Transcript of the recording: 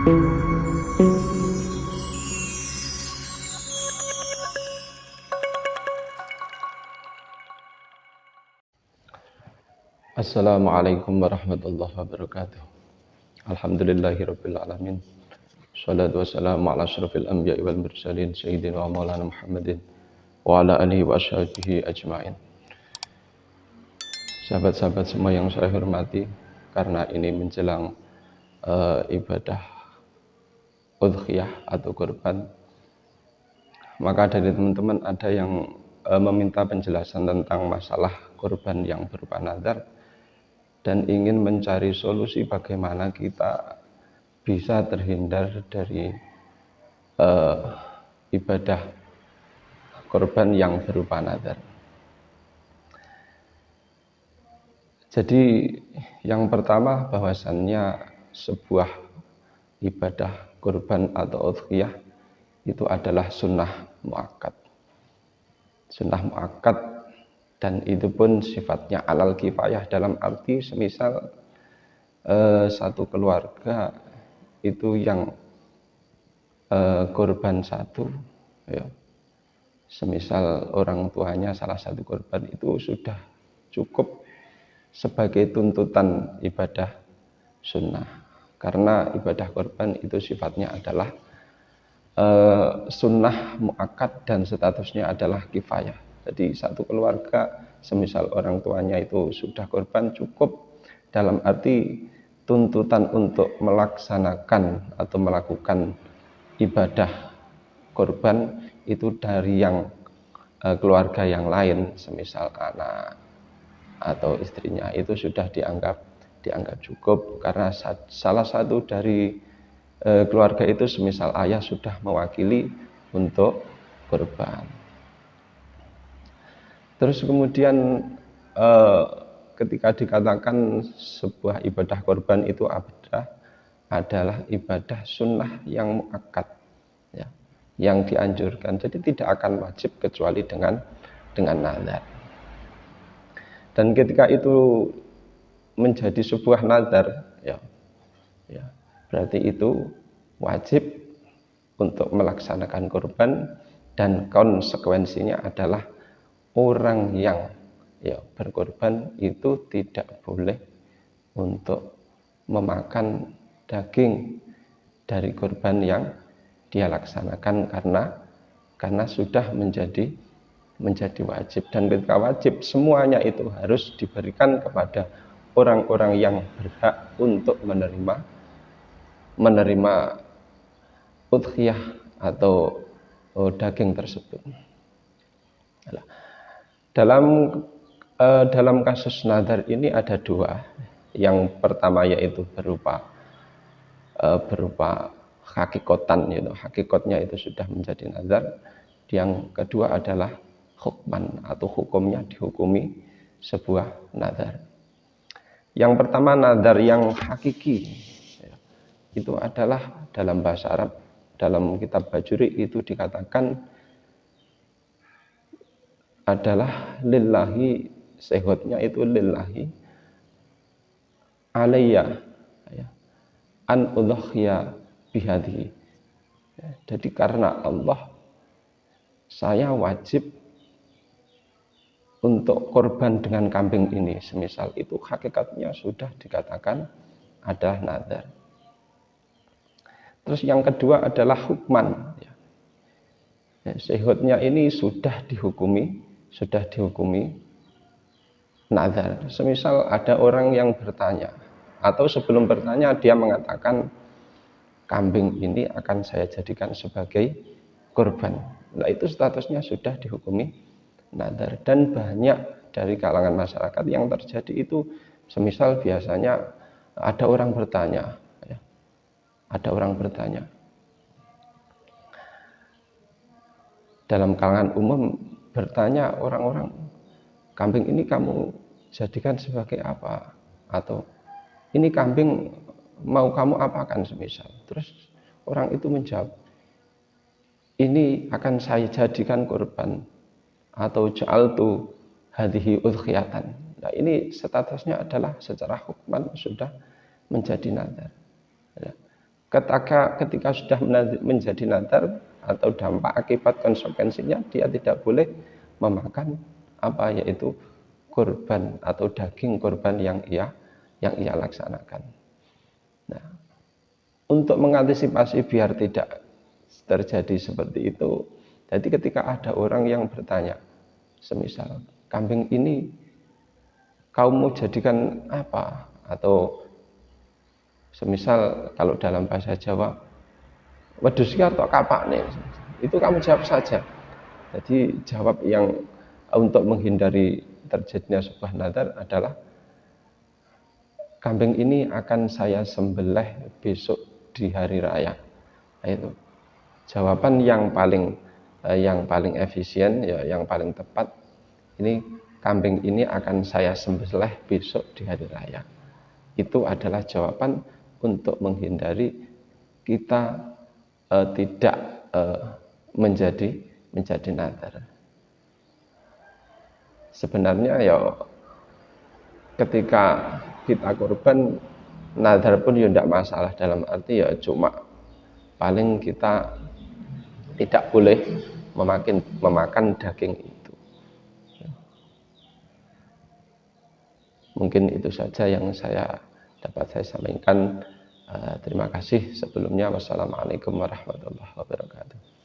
Assalamualaikum warahmatullahi wabarakatuh. Alhamdulillahirabbil alamin. Shalatu wassalamu ala asyrofil anbiya'i wal mursalin sayyidina wa maulana Muhammadin wa ala alihi wa ashabihi ajmain. Sahabat-sahabat semua yang saya hormati, karena ini menjelang ibadah udhiyah atau kurban, maka dari teman-teman ada yang meminta penjelasan tentang masalah kurban yang berupa nazar dan ingin mencari solusi bagaimana kita bisa terhindar dari ibadah kurban yang berupa nazar. Jadi yang pertama, bahwasannya sebuah ibadah kurban atau udhiyah itu adalah sunnah muakkad. Sunnah muakkad, dan itu pun sifatnya alal kifayah, dalam arti semisal satu keluarga itu yang kurban satu, ya, semisal orang tuanya salah satu kurban, itu sudah cukup sebagai tuntutan ibadah sunnah, karena ibadah kurban itu sifatnya adalah sunnah muakkad dan statusnya adalah kifayah. Jadi satu keluarga semisal orang tuanya itu sudah kurban, cukup dalam arti tuntutan untuk melaksanakan atau melakukan ibadah kurban itu dari yang keluarga yang lain, semisal anak atau istrinya, itu sudah dianggap cukup, karena salah satu dari keluarga itu semisal ayah sudah mewakili untuk kurban. Terus kemudian ketika dikatakan sebuah ibadah kurban itu adalah ibadah sunnah yang muakkad, ya, yang dianjurkan. Jadi tidak akan wajib kecuali dengan nazar. Dan ketika itu menjadi sebuah nazar, ya, berarti itu wajib untuk melaksanakan kurban, dan konsekuensinya adalah orang yang berkorban itu tidak boleh untuk memakan daging dari korban yang dia laksanakan, karena sudah menjadi wajib. Dan ketika wajib, semuanya itu harus diberikan kepada orang-orang yang berhak untuk menerima udhiyah atau daging tersebut. Dalam kasus nazar ini ada dua. Yang pertama yaitu berupa hakikotan, yaitu hakikatnya itu sudah menjadi nazar. Yang kedua adalah hukman atau hukumnya dihukumi sebuah nazar. Yang pertama, nazar yang hakiki, itu adalah dalam bahasa Arab, dalam kitab Bajuri itu dikatakan adalah lillahi, sehotnya itu lillahi alayya an udhiyya bihadhi. Jadi karena Allah, saya wajib untuk korban dengan kambing ini, semisal itu hakikatnya sudah dikatakan adalah nazar. Terus yang kedua adalah hukman, sehotnya ini sudah dihukumi nazar. Semisal ada orang yang bertanya, atau sebelum bertanya dia mengatakan kambing ini akan saya jadikan sebagai kurban. Nah, itu statusnya sudah dihukumi nazar. Dan banyak dari kalangan masyarakat yang terjadi itu, semisal biasanya ada orang bertanya, dalam kalangan umum bertanya orang-orang, kambing ini kamu jadikan sebagai apa? Atau ini kambing mau kamu apakan, semisal. Terus orang itu menjawab, ini akan saya jadikan kurban, atau ja'altu hadhihi udhiyatan. Nah, ini statusnya adalah secara hukman sudah menjadi nazar. ketika sudah menjadi nadar atau dampak akibat konsekuensinya, dia tidak boleh memakan apa, yaitu kurban atau daging kurban yang ia laksanakan. Nah, untuk mengantisipasi biar tidak terjadi seperti itu, jadi ketika ada orang yang bertanya, semisal kambing ini kau mau jadikan apa, atau semisal kalau dalam bahasa Jawa, wedhus iki atau kapakne, itu kamu jawab saja. Jadi jawab yang untuk menghindari terjadinya sebuah nadar adalah, kambing ini akan saya sembelih besok di hari raya. Nah, itu jawaban yang paling efisien, ya, yang paling tepat. Ini kambing ini akan saya sembelih besok di hari raya. Itu adalah jawaban untuk menghindari kita tidak menjadi nadar. Sebenarnya ya ketika kita korban nadar pun ya tidak masalah, dalam arti ya cuma paling kita tidak boleh memakan daging itu. Mungkin itu saja yang dapat saya sampaikan. Terima kasih sebelumnya. Wassalamualaikum warahmatullahi wabarakatuh.